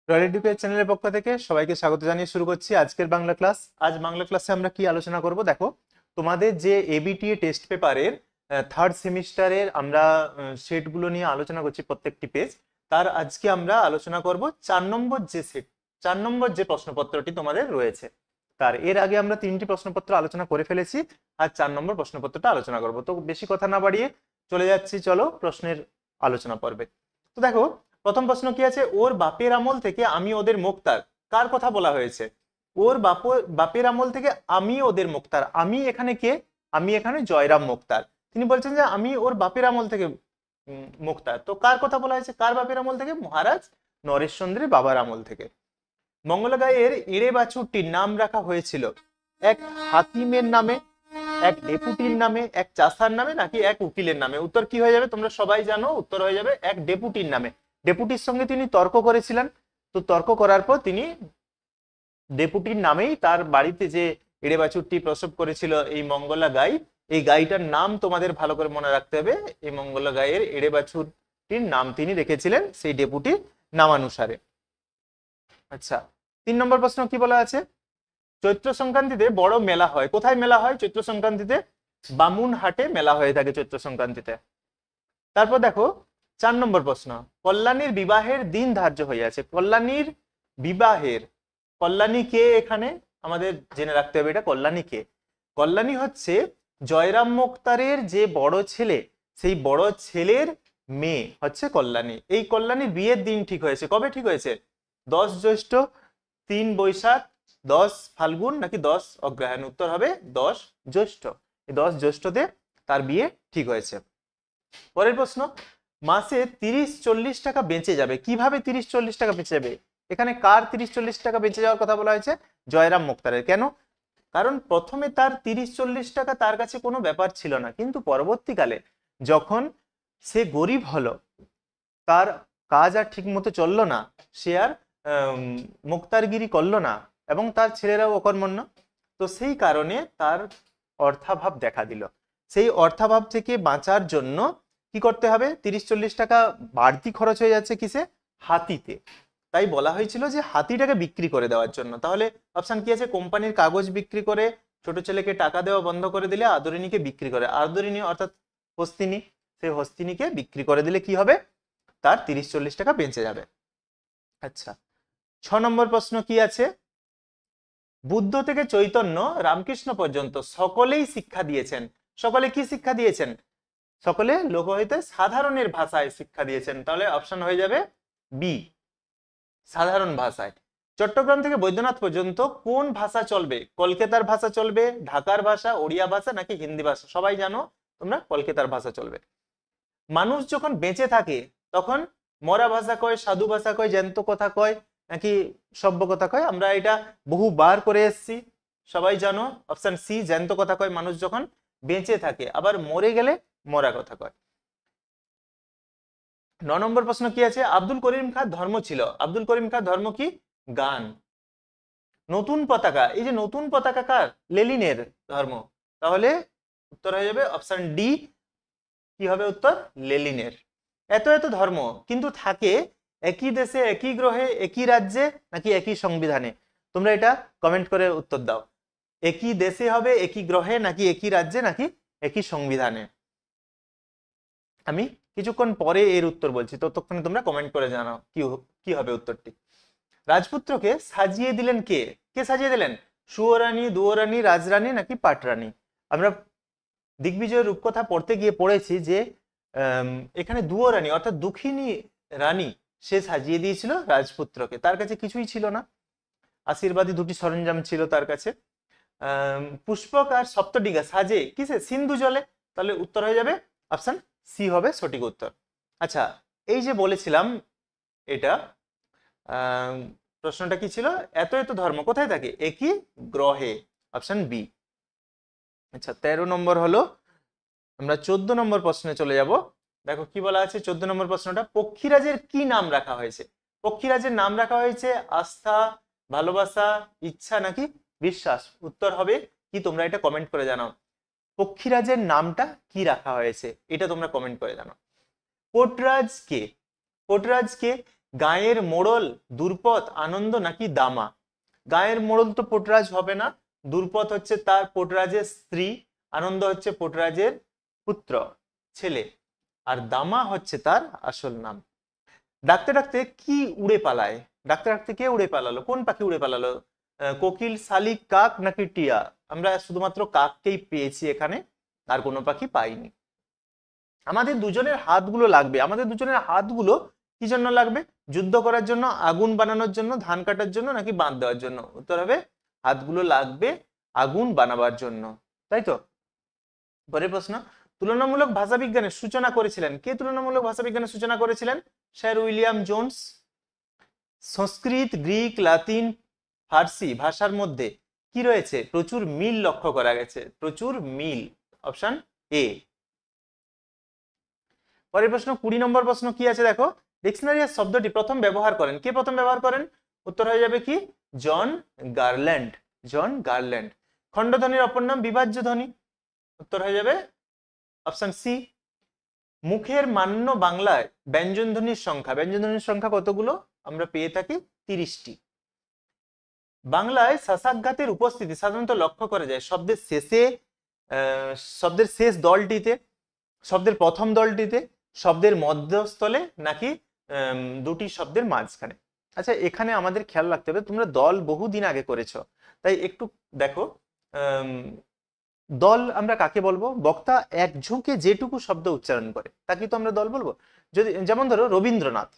Royal education চ্যানেলের পক্ষ থেকে সবাইকে স্বাগত জানিয়ে শুরু করছি আজকের বাংলা ক্লাস। আজ বাংলা ক্লাসে আমরা কি আলোচনা করব দেখো, তোমাদের যে এবিটিএ টেস্ট পেপারের থার্ড সেমিস্টারের আমরা সেটগুলো নিয়ে আলোচনা করছি প্রত্যেকটি পেজ। তার আজকে আমরা আলোচনা করব 4 নম্বর যে সেট, 4 নম্বর যে প্রশ্নপত্রটি তোমাদের রয়েছে তার। এর আগে আমরা 3টি প্রশ্নপত্র আলোচনা করে ফেলেছি, আর 4 নম্বর প্রশ্নপত্রটা আলোচনা করব। তো বেশি কথা না বাড়িয়ে চলে যাচ্ছি চলো প্রশ্নের আলোচনা পর্বে। তো দেখো, প্রথম প্রশ্ন কি আছে, ওর বাপের আমল থেকে আমি ওদের মুক্তার। কার কথা বলা হয়েছে? ওর বাপের আমল থেকে আমি ওদের মুক্তার। আমি এখানে কে? আমি এখানে জয়রাম মুক্তার। তিনি বলছেন যে আমি ওর বাপের আমল থেকে মুক্তার। তো কার কথা বলা হয়েছে? কার বাপের আমল থেকে? মহারাজ নরেশচন্দ্রের বাবার আমল থেকে। মঙ্গলা গাঁয়ের এড়ে বাছুরটির নাম রাখা হয়েছিল এক হাকিমের নামে, এক ডেপুটির নামে, এক চাষার নামে, নাকি এক উকিলের নামে? উত্তর কি হয়ে যাবে? তোমরা সবাই জানো, উত্তর হয়ে যাবে এক ডেপুটির নামে। ডেপুটির সঙ্গে তিনি তর্ক করেছিলেন, তো তর্ক করার পর তিনি ডেপুটির নামেই তার বাড়িতে যে এড়ে বাছুরটি প্রসব করেছিল এই মঙ্গলা গাই, এই গাইটার নাম তোমাদের ভালো করে মনে রাখতে হবে। এই মঙ্গলা গাইয়ের এড়ে বাছুরটির নাম তিনি রেখেছিলেন সেই ডেপুটির নামানুসারে। আচ্ছা, 3 নম্বর প্রশ্ন কি বলা আছে? চৈত্র সংক্রান্তিতে বড় মেলা হয়। কোথায় মেলা হয় চৈত্র সংক্রান্তিতে? বামুনহাটে মেলা হয়ে থাকে চৈত্র সংক্রান্তিতে। তারপর দেখো 4 নম্বর প্রশ্ন, কল্যাণীর বিবাহের দিন ধার্য হয়ে আছে। কল্যাণীর বিবাহের, কল্যাণী কে এখানে আমাদের জেনে রাখতে হবে। এটা কল্যাণী কে? কল্যাণী হচ্ছে জয়রাম মুক্তারের যে বড় ছেলে, সেই বড় ছেলের মেয়ে হচ্ছে কল্যাণী। এই কল্যাণীর বিয়ের দিন ঠিক হয়েছে। কবে ঠিক হয়েছে? 10 জ্যৈষ্ঠ, 3 বৈশাখ, 10 ফাল্গুন, নাকি 10 অগ্রহায়ণ? উত্তর হবে 10 জ্যৈষ্ঠ। এই 10 জ্যৈষ্ঠতে তার বিয়ে ঠিক হয়েছে। পরের প্রশ্ন, মাসে 30-40 টাকা বেঁচে যাবে। কিভাবে 30-40 টাকা বেঁচে যাবে? এখানে কার 30-40 টাকা বেঁচে যাওয়ার কথা বলা হয়েছে? জয়রাম মুক্তারের। কেন? কারণ প্রথমে তার 30-40 টাকা তার কাছে কোনো ব্যাপার ছিল না, কিন্তু পরবর্তীকালে যখন সে গরিব হলো, তার কাজ আর ঠিক মতো চললো না, সে আর মুক্তারগিরি করলো না, এবং তার ছেলেরাও অকর্মণ্য, তো সেই কারণে তার অর্থাভাব দেখা দিল। সেই অর্থাভাব থেকে বাঁচার জন্য কি করতে হবে? 30-40 টাকা বাড়তি খরচ হয়ে যাচ্ছে কিসে? হাতিতে। তাই বলা হয়েছিল যে হাতিটাকে বিক্রি করে দেওয়ার জন্য। তাহলে অপশন কি আছে? কোম্পানির কাগজ বিক্রি করে, ছোট ছেলেকে টাকা দেওয়া বন্ধ করে দিলে আদরিনীকে বিক্রি করে। আদরিনী অর্থাৎ হস্তিনী, সেই হস্তিনীকে বিক্রি করে দিলে কি হবে? তার 30-40 টাকা বেঁচে যাবে। আচ্ছা, 6 নম্বর প্রশ্ন কি আছে? বুদ্ধ থেকে চৈতন্য, রামকৃষ্ণ পর্যন্ত সকলেই শিক্ষা দিয়েছেন। সকলে কি শিক্ষা দিয়েছেন? সকলে লোক হইতে সাধারণের ভাষায় শিক্ষা দিয়েছেন। তাহলে অপশন হয়ে যাবে বি, সাধারণ ভাষায়। চট্টগ্রাম থেকে বৈদ্যনাথ পর্যন্ত কোন ভাষা চলবে? কলকাতার ভাষা চলবে, ঢাকার ভাষা, ওড়িয়া ভাষা, নাকি হিন্দি ভাষা? সবাই জানো তোমরা কলকাতার ভাষা চলবে। মানুষ যখন বেঁচে থাকে তখন মরা ভাষা কয়, সাধু ভাষা কয়, জ্যান্ত কথা কয়, নাকি সভ্য কথা কয়? আমরা এটা বহুবার করে এসেছি, সবাই জানো। অপশন সি, জ্যান্ত কথা কয় মানুষ যখন বেঁচে থাকে, আবার মরে গেলে মরা কথা কয়। 9 নম্বর প্রশ্ন কি আছে? আব্দুল করিম খাঁর ধর্ম ছিল। আব্দুল করিম খাঁর ধর্ম কি? গান। নতুন পতাকা, এই যে নতুন পতাকা কার? লেনিনের ধর্ম। তাহলে উত্তর হয়ে যাবে অপশন ডি। কি হবে উত্তর? লেনিনের। এত এত ধর্ম কিন্তু থাকে একই দেশে, একই গ্রহে, একই রাজ্যে, নাকি একই সংবিধানে? তোমরা এটা কমেন্ট করে উত্তর দাও। একই দেশে হবে, একই গ্রহে, নাকি একই রাজ্যে, নাকি একই সংবিধানে? আমি কিছুক্ষণ পরে এর উত্তর বলছি, ততক্ষণে তোমরা কমেন্ট করে জানাও কি হবে উত্তরটি। রাজপুত্রকে সাজিয়ে দিলেন কে? কে সাজিয়ে দিলেন? সুয়রানী, দুয়রানী, রাজরানী, নাকি পাটরানী? আমরা দিগ্বিজয় রূপকথা পড়তে গিয়ে পড়েছি যে এখানে দুয়রানী অর্থাৎ দুঃখিনী রানী সে সাজিয়ে দিয়েছিল রাজপুত্রকে। তার কাছে কিছুই ছিল না, আশীর্বাদী 2টি সরঞ্জাম ছিল তার কাছে। পুষ্পক আর সপ্তডিগা সাজে কিসে? সিন্ধু জলে। তাহলে উত্তর হয়ে যাবে অপশন সি হবে সঠিক উত্তর। আচ্ছা, এই যে বলেছিলাম এটা প্রশ্নটা কি ছিল? এত এত ধর্ম কোথায় থাকে? একই গ্রহে। Option B. আচ্ছা, 13 নম্বর হলো। আমরা 14 নম্বর প্রশ্নে চলে যাব। দেখো কি বলা আছে 14 নম্বর প্রশ্নটা, পক্ষীরাজের কি নাম রাখা হয়েছে? পক্ষীরাজের নাম রাখা হয়েছে আস্থা, ভালোবাসা, ইচ্ছা, নাকি বিশ্বাস? উত্তর হবে কি? তোমরা এটা কমেন্ট করে জানাও। পক্ষীরাজের নামটা কি রাখা হয়েছে এটা তোমরা কমেন্ট করে জানাও। কোটরাজ কে? কোটরাজ কে? গায়ের মোড়ল দুর্পদ আনন্দ নাকি দামা? গায়ের মোড়ল তো পোটরাজ হবে না, দুর্পদ হচ্ছে তার পোটরাজের স্ত্রী, আনন্দ হচ্ছে পোটরাজের পুত্র ছেলে, আর দামা হচ্ছে তার আসল নাম। ডাকতে ডাকতে কি উড়ে পালায়? ডাকতে ডাকতে কে উড়ে পালালো? কোন পাখি উড়ে পালালো? কোকিল, শালিক, কাক নাকি টিয়া? আমরা শুধুমাত্র কাককেই পেয়েছি এখানে, আর কোনো পাখি পাইনি। আমাদের দুজনের হাতগুলো লাগবে। আমাদের দুজনের হাতগুলো কি জন্য লাগবে? যুদ্ধ করার জন্য, আগুন বানানোর জন্য, ধান কাটার জন্য নাকি বাঁধ দেওয়ার জন্য? উত্তর হবে হাতগুলো লাগবে আগুন বানাবার জন্য, তাই তো। পরের প্রশ্ন, তুলনামূলক ভাষাবিজ্ঞানের সূচনা করেছিলেন কে? তুলনামূলক ভাষাবিজ্ঞানের সূচনা করেছিলেন স্যার উইলিয়াম জোন্স। সংস্কৃত, গ্রিক, লাতিন, ফার্সি ভাষার মধ্যে কি রয়েছে? প্রচুর মিল লক্ষ্য করা গেছে, প্রচুর মিল। Option A. পরের প্রশ্ন 20 নম্বর প্রশ্ন কি আছে দেখো, ডিকশনারিয়াস শব্দটি প্রথম ব্যবহার করেন কে? প্রথম ব্যবহার করেন? উত্তর হয়ে যাবে কি? জন গারল্যান্ড। জন গারল্যান্ড। খণ্ডধ্বনির অপর নাম বিভাজ্য ধ্বনি। উত্তর হয়ে যাবে অপশন সি। মুখের মান্য বাংলায় ব্যঞ্জনধ্বনির সংখ্যা, ব্যঞ্জনধ্বনির সংখ্যা কতগুলো? আমরা পেয়ে থাকি 30টি। বাংলায় শাসাঘাতের উপস্থিতি সাধারণত লক্ষ্য করা যায় শব্দের শেষে, শব্দের শেষ দলটিতে, শব্দের প্রথম দলটিতে, শব্দের মধ্যস্থলে নাকি দুটি শব্দের মাঝখানে? আচ্ছা, এখানে আমাদের খেয়াল রাখতে হবে, তোমরা দল বহুদিন আগে করেছো, তাই একটু দেখো। দল আমরা কাকে বলবো? বক্তা এক ঝুঁকে যেটুকু শব্দ উচ্চারণ করে তাকে তো আমরা দল বলবো। যদি যেমন ধরো রবীন্দ্রনাথ,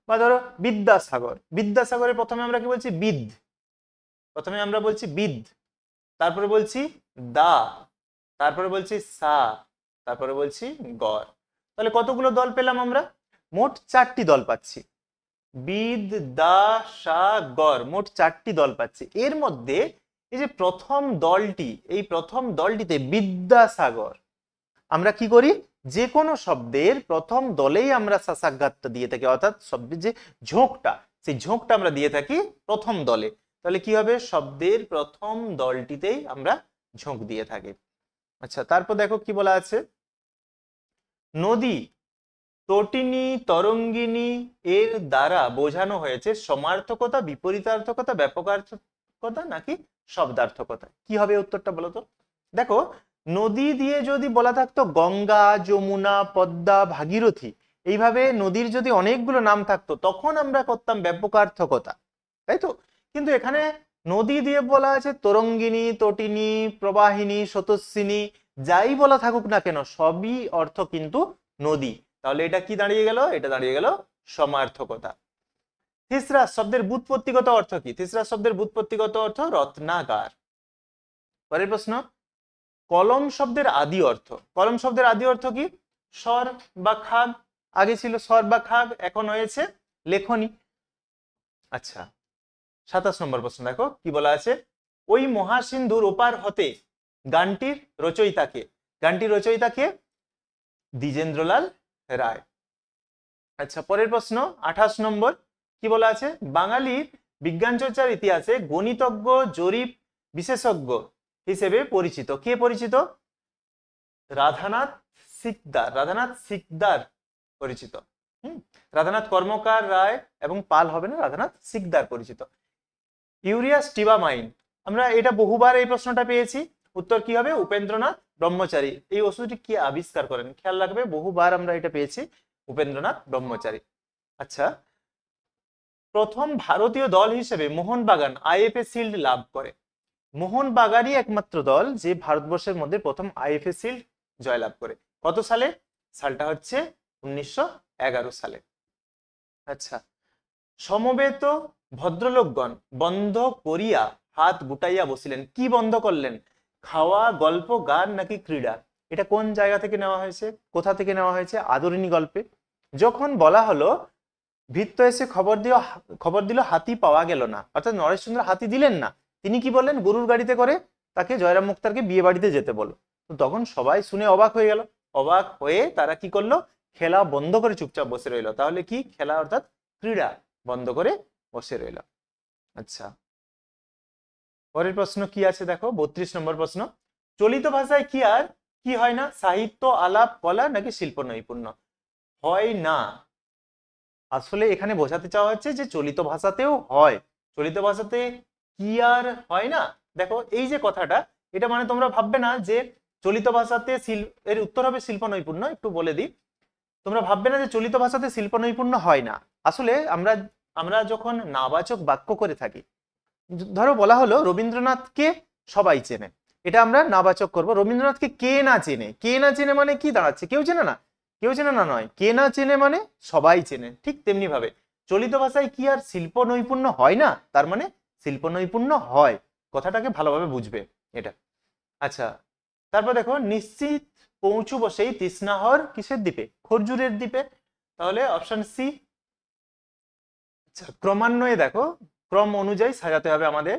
বা ধরো বিদ্যাসাগর। বিদ্যাসাগরের প্রথমে আমরা কি বলছি? বিদ। প্রথমে আমরা বলছি বিদ, তারপরে বলছি দা, তারপরে বলছি সা, তারপরে বলছি গর। তাহলে কতগুলো দল পেলাম আমরা? মোট 4টি দল পাচ্ছি। বিদ, দা, সা, গর, মোট 4টি দল পাচ্ছি। এর মধ্যে এই যে প্রথম দলটি, এই প্রথম দলটিতে বিদ্যাসাগর, আমরা কি করি? যে কোনো শব্দের প্রথম দলেই আমরা শাসাঘাতটা দিয়ে থাকি, অর্থাৎ শব্দের যে ঝোঁকটা, সেই ঝোঁকটা আমরা দিয়ে থাকি প্রথম দলে। তাহলে কি হবে? শব্দের প্রথম দলটিতেই আমরা ঝোঁক দিয়ে থাকি। আচ্ছা, তারপর দেখো কি বলা আছে, নদী, তটিনী, তরঙ্গিনী এর দ্বারা বোঝানো হয়েছে সমার্থকতা, বিপরীতার্থকতা, ব্যাপকার্থকতা নাকি শব্দার্থকতা? কি হবে উত্তরটা বলো তো? দেখো, নদী দিয়ে যদি বলা থাকতো গঙ্গা, যমুনা, পদ্মা, ভাগীরথী, এইভাবে নদীর যদি অনেকগুলো নাম থাকতো তখন আমরা করতাম ব্যাপকার্থকতা, তাই তো। কিন্তু এখানে নদী দিয়ে বলা আছে তরঙ্গিনী, তটিনী, প্রবাহিনী, স্রোতস্বিনী, যাই বলা থাকুক না কেন সবই অর্থ কিন্তু নদী। তাহলে এটা কি দাঁড়িয়ে গেল? এটা দাঁড়িয়ে গেল সমার্থকতা। থিসরাস শব্দের ব্যুৎপত্তিগত অর্থ কি? থিসরাস শব্দের ব্যুৎপত্তিগত অর্থ রত্নাগার। পরের প্রশ্ন, কলম শব্দের আদি অর্থ। কলম শব্দের আদি অর্থ কি? স্বর বা খাগ। আগে ছিল স্বর বা খাগ, এখন হয়েছে লেখনী। আচ্ছা, 27 নম্বর প্রশ্ন দেখো কি বলা আছে, ওই মহাসিন্ধুর ওপার হতে গানটির রচয়িতাকে? গানটির রচয়িতাকে? দ্বিজেন্দ্রলাল রায়। আচ্ছা, পরের প্রশ্ন 28 নম্বর কি বলা আছে, বাঙালির বিজ্ঞান চর্চার ইতিহাসে গণিতজ্ঞ, জরিপ বিশেষজ্ঞ হিসেবে পরিচিত কে? পরিচিত রাধানাথ সিকদার। রাধানাথ সিকদার পরিচিত। রাধানাথ কর্মকার রায় এবং পাল হবে না, রাধানাথ সিকদার পরিচিত। ইউরিয়া স্টিবামাইন, আমরা এটা বহুবার এই প্রশ্নটা পেয়েছি, উত্তর কি হবে? উপেন্দ্রনাথ ব্রহ্মচারী। এই ওষুধটি কি আবিষ্কার করেন? খেয়াল রাখবে, বহুবার আমরা এটা পেয়েছি, উপেন্দ্রনাথ ব্রহ্মচারী। আচ্ছা, প্রথম ভারতীয় দল হিসেবে মোহনবাগান আইএফএ শিল্ড লাভ করে। মোহনবাগানই একমাত্র দল যে ভারতবর্ষের মধ্যে প্রথম আইএফএ শিল্ড জয়লাভ করে। কত সালে? সালটা হচ্ছে 1911 সালে। আচ্ছা, সমবেত ভদ্রলোকগণ বন্ধ করিয়া হাত গুটাইয়া বসিলেন। কি বন্ধ করলেন? খাওয়া, গল্প, গান নাকি ক্রীড়া? এটা কোন জায়গা থেকে নেওয়া হয়েছে? কোথা থেকে নেওয়া হয়েছে? আদরিণী গল্পে। যখন বলা হলো ভৃত্য এসে খবর দিল হাতি পাওয়া গেল না, অর্থাৎ নরেশচন্দ্র হাতি দিলেন না, তিনি কি বললেন? গরুর গাড়িতে করে তাকে জয়রাম মুক্তারকে বিয়ে বাড়িতে যেতে বলো। তো তখন সবাই শুনে অবাক হয়ে গেল। অবাক হয়ে তারা কি করলো? খেলা বন্ধ করে চুপচাপ বসে রইল। তাহলে কি? খেলা অর্থাৎ ক্রীড়া বন্ধ করে বসে রইল। আচ্ছা, পরের প্রশ্ন কি আছে দেখো, 32 নম্বর প্রশ্ন, চলিত ভাষায় কি আর কি হয় না? সাহিত্য, আলাপ, কলা নাকি শিল্প নৈপুণ্য? হয় না। আসলে এখানে বোঝাতে চাওয়া হচ্ছে যে চলিত ভাষাতেও হয়, চলিত ভাষাতে কি আর হয় না। দেখো এই যে কথাটা, এটা মানে তোমরা ভাববে না যে চলিত ভাষাতে এর উত্তর হবে শিল্প নৈপুণ্য। একটু বলে দিই, তোমরা ভাববে না যে চলিত ভাষাতে শিল্প নৈপুণ্য হয় না। আসলে আমরা আমরা যখন নাবাচক বাক্য করে থাকি, ধরো বলা হলো রবীন্দ্রনাথকে সবাই চেনে, এটা আমরা নাবাচক করব। রবীন্দ্রনাথকে কে না চেনে, কে না চেনে মানে কি দাঁড়াচ্ছে? কেউ চেনে না, কেউ চেনে না নয়, কে না চেনে মানে সবাই চেনে। ঠিক তেমনি ভাবে চলিত ভাষায় কি আর শিল্প নৈপুণ্য হয় না, তার মানে শিল্প নৈপুণ্য হয়। কথাটাকে ভালোভাবে বুঝবে এটা। আচ্ছা, তারপর দেখো নিশ্চিত পৌঁছুব সেই তৃষ্ণাহর কিসের দ্বীপে? খরজুরের দ্বীপে। তাহলে অপশন সি। আচ্ছা, ক্রমান্বয়ে দেখো ক্রম অনুযায়ী সাজাতে হবে আমাদের।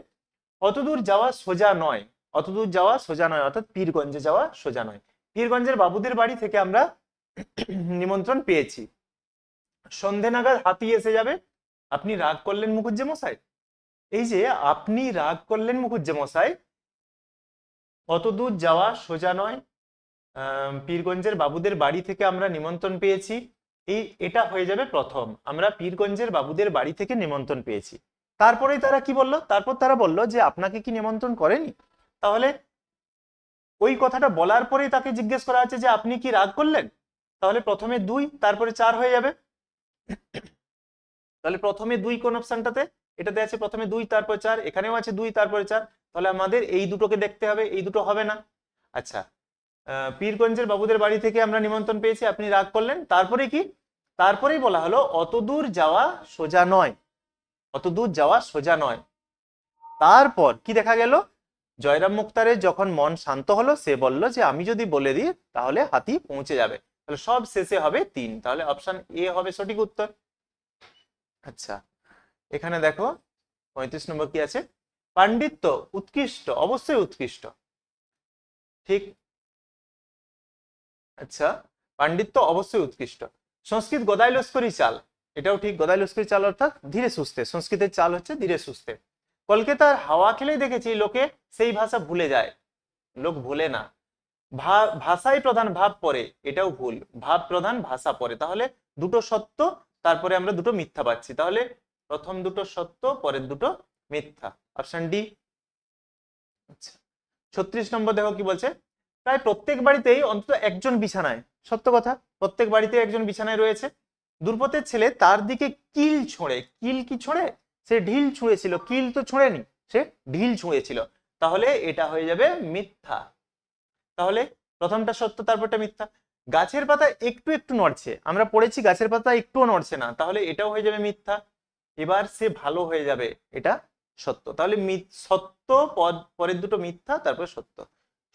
অতদূর যাওয়া সোজা নয়, অতদূর যাওয়া সোজা নয়, অর্থাৎ পীরগঞ্জে যাওয়া সোজা নয়। পীরগঞ্জের বাবুদের বাড়ি থেকে আমরা নিমন্ত্রণ পেয়েছি। সন্ধে নাগাদ হাতি এসে যাবে, আপনি রাগ করলেন মুখুজ্জে মশাই। এই যে আপনি রাগ করলেন মুখুজ্জে মশাই, অতদূর যাওয়া সোজা নয়, পীরগঞ্জের বাবুদের বাড়ি থেকে আমরা নিমন্ত্রণ পেয়েছি, এটা হয়ে যাবে প্রথম। আমরা পীরগঞ্জের বাবুদের বাড়ি থেকে নিমন্ত্রণ পেয়েছি। তারপরেই তারা কি বললো? তারপর তারা বললো যে আপনাকে কি নিমন্ত্রণ করেনি? তাহলে ওই কথাটা বলার পরেই তাকে জিজ্ঞেস করা আছে যে আপনি কি রাগ করলেন। তাহলে প্রথমে 2 তারপরে 4 হয়ে যাবে। তাহলে প্রথমে 2 কোন অপশনটাতে? এটাতে আছে প্রথমে 2 তারপর 4, এখানেও আছে 2 তারপরে 4। তাহলে আমাদের এই দুটোকে দেখতে হবে, এই দুটো হবে না। আচ্ছা, পীরগঞ্জের বাবুদের বাড়ি থেকে আমরা নিমন্ত্রণ পেয়েছি, আপনি রাগ করলেন, তারপরে কি? তারপরেই বলা হলো অতদূর যাওয়া সোজা নয়, অতদূর যাওয়া সোজা নয়। তারপর কি দেখা গেল? জয়রাম মুক্তারের যখন মন শান্ত হলো, সে বলল যে আমি যদি বলে দিই তাহলে হাতি পৌঁছে যাবে। তাহলে সব শেষে হবে 3। তাহলে অপশন এ হবে সঠিক উত্তর। আচ্ছা, এখানে দেখো 35 নম্বর কি আছে? পাণ্ডিত্য উৎকৃষ্ট, অবশ্যই উৎকৃষ্ট, ঠিক। আচ্ছা, পাণ্ডিত্য অবশ্যই উৎকৃষ্ট। সংস্কৃত গদাই লস্করি চাল, এটাও ঠিক। গদাই লস্করি চাল অর্থাৎ ধীরে সুস্থে, সংস্কৃতের চাল হচ্ছে ধীরে সুস্থে। কলকাতার হাওয়া খেলেই দেখেছি লোকে সেই ভাষা ভুলে যায়, লোক ভুলে না। ভাষাই প্রধান ভাব পরে, এটাও ভুল, ভাব প্রধান ভাষা পরে। তাহলে দুটো সত্য, তারপরে আমরা দুটো মিথ্যা পাচ্ছি। তাহলে প্রথম দুটো সত্য, পরের দুটো মিথ্যা, অপশন ডি। আচ্ছা, 36 নম্বর দেখো কি বলছে? প্রায় প্রত্যেক বাড়িতেই অন্তত একজন বিছানায়, সত্য কথা, প্রত্যেক বাড়িতে একজন বিছানায় রয়েছে। দুর্পথের ছেলে তার দিকে কিল ছোঁড়ে, কিল কি ছোঁড়ে? সে ঢিল ছুঁড়েছিল, কিল তো ছোঁড়েনি, সে ঢিল ছুঁড়েছিল। তাহলে এটা হয়ে যাবে মিথ্যা। তাহলে প্রথমটা সত্য, তারপরটা মিথ্যা। গাছের পাতা একটু একটু নড়ছে, আমরা পড়েছি গাছের পাতা একটুও নড়ছে না, তাহলে এটাও হয়ে যাবে মিথ্যা। এবার সে ভালো হয়ে যাবে, এটা সত্য। তাহলে সত্য পরের দুটো মিথ্যা, তারপর সত্য,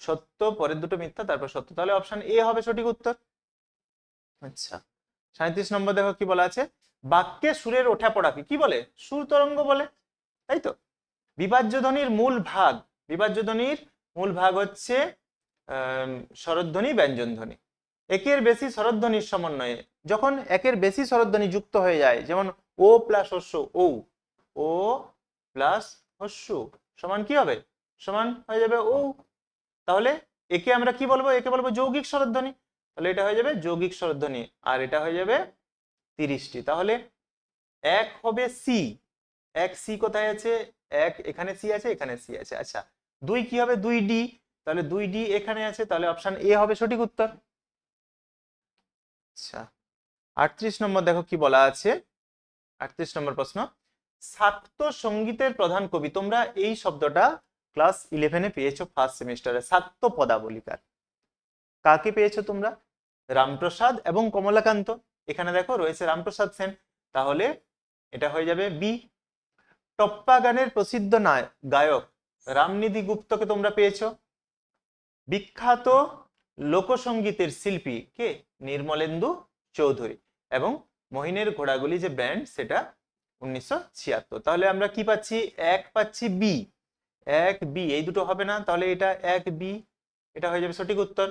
সত্য পরের দুটো মিথ্যা, তারপর সত্য। তাহলে অপশন এ হবে সঠিক উত্তর। আচ্ছা, 37 নম্বর দেখো কি বলা আছে? বাক্যে সুরের ওঠা পড়াকে কি বলে? সুর তরঙ্গ বলে, তাই তো। বিভাজ্য ধ্বনির মূল ভাগ, বিভাজ্য ধ্বনির মূল ভাগ হচ্ছে স্বরধ্বনি, ব্যঞ্জন ধ্বনি। একের বেশি স্বরধ্বনির সমন্বয়ে, যখন একের বেশি স্বরধ্বনি যুক্ত হয়ে যায়, যেমন ও প্লাস হস্য ও, ও প্লাস হস্য সমান কি হবে? সমান হয়ে যাবে ও। তাহলে একে আমরা কি বলবো? একে বলবো যৌগিক স্বরধ্বনি। তাহলে এটা হয়ে যাবে যৌগিক স্বরধ্বনি, আর এটা হয়ে যাবে 30টি। তাহলে এক হবে সি, এক সি কোথায় আছে? এক এখানে সি আছে, এখানে সি আছে। আচ্ছা, 2 কি হবে? 2D, তাহলে 2D এখানে আছে, তাহলে অপশন এ হবে সঠিক উত্তর। আচ্ছা, 38 নম্বর দেখো কি বলা আছে? 38 নম্বর প্রশ্ন, শাক্ত সঙ্গীতের প্রধান কবি। তোমরা এই শব্দটা ক্লাস 11-এ পেয়েছো, ফার্স্ট সেমিস্টারে। শাক্ত পদাবলিকার কাকে পেয়েছো তোমরা? রামপ্রসাদ এবং কমলাকান্ত। এখানে দেখো রয়েছে রামপ্রসাদ সেন, তাহলে এটা হয়ে যাবে বি। টপ্পা গানের প্রসিদ্ধ গায়ক রামনিধি গুপ্তকে তোমরা পেয়েছো। বিখ্যাত লোকসঙ্গীতের শিল্পী কে? নির্মলেন্দু চৌধুরী। এবং মহিনের ঘোড়াগুলি যে ব্যান্ড, সেটা 1976। তাহলে আমরা কি পাচ্ছি? এক পাচ্ছি বি, এক বি, এই দুটো হবে না, তাহলে এটা এক বি, এটা হয়ে যাবে সঠিক উত্তর।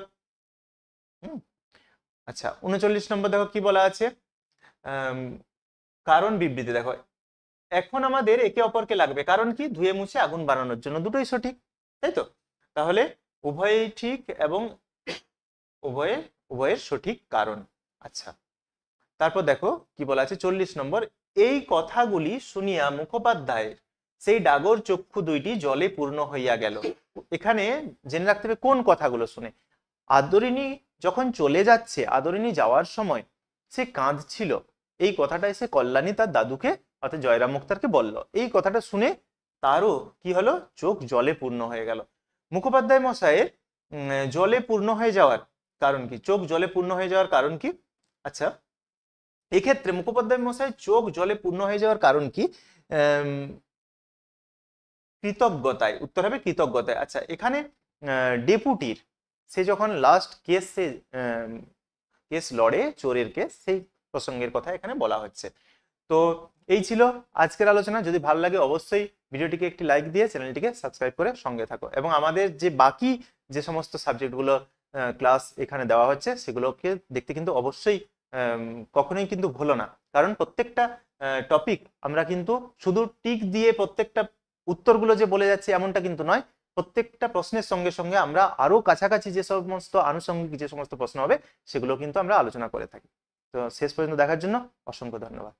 আচ্ছা, 39 নম্বর দেখো কি বলা আছে? কারণ বিবৃতি দেখো, এখন আমাদের একে অপরকে লাগবে, কারণ কি? ধুয়ে মুছে আগুন বানানোর জন্য। দুটোই সঠিক, তাই তো। তাহলে উভয়ই ঠিক এবং উভয়ের সঠিক কারণ। আচ্ছা, তারপর দেখো কি বলা আছে 40 নম্বর, এই কথাগুলি শুনিয়া মুখোপাধ্যায়ের সেই ডাগর চক্ষু দুইটি জলে পূর্ণ হইয়া গেল। এখানে জেনে রাখতে হবে কোন কথাগুলো শুনে। আদরিণী যখন চলে যাচ্ছে, আদরিণী যাওয়ার সময় সে কাঁদছিল, এই কথাটা এসে কল্যাণী তার দাদুকে অর্থাৎ জয়রাম মুক্তারকে বলল। এই কথাটা শুনে তারও কি হলো, চোখ জলে পূর্ণ হয়ে গেল। মুখোপাধ্যায় মশাইয়ের জলে পূর্ণ হয়ে যাওয়ার কারণ কি, চোখ জলে পূর্ণ হয়ে যাওয়ার কারণ কি? আচ্ছা, এক্ষেত্রে মুখোপাধ্যায় মশাই চোখ জলে পূর্ণ হয়ে যাওয়ার কারণ কি? কৃতজ্ঞতায়, উত্তর হবে কৃতজ্ঞতায়। আচ্ছা, এখানে ডেপুটির সে যখন লাস্ট কেস লড়ে, চোরের কেস, সেই প্রসঙ্গের কথা এখানে বলা হচ্ছে। তো এই ছিল আজকের আলোচনা। যদি ভালো লাগে অবশ্যই ভিডিওটিকে একটি লাইক দিয়ে চ্যানেলটিকে সাবস্ক্রাইব করে সঙ্গে থাকো, এবং আমাদের যে বাকি যে সমস্ত সাবজেক্টগুলো ক্লাস এখানে দেওয়া হচ্ছে সেগুলোকে দেখতে কিন্তু অবশ্যই কখনোই কিন্তু ভুলো না। কারণ প্রত্যেকটা টপিক আমরা কিন্তু শুধু টিক দিয়ে প্রত্যেকটা উত্তরগুলো যে বলে যাচ্ছে এমনটা কিন্তু নয়। প্রত্যেকটা প্রশ্নের সঙ্গে সঙ্গে আমরা আরো কাছাকাছি যে সমস্ত আনুষঙ্গিক যে সমস্ত প্রশ্ন হবে সেগুলো কিন্তু আমরা আলোচনা করে থাকি। তো শেষ পর্যন্ত দেখার জন্য অসংখ্য ধন্যবাদ।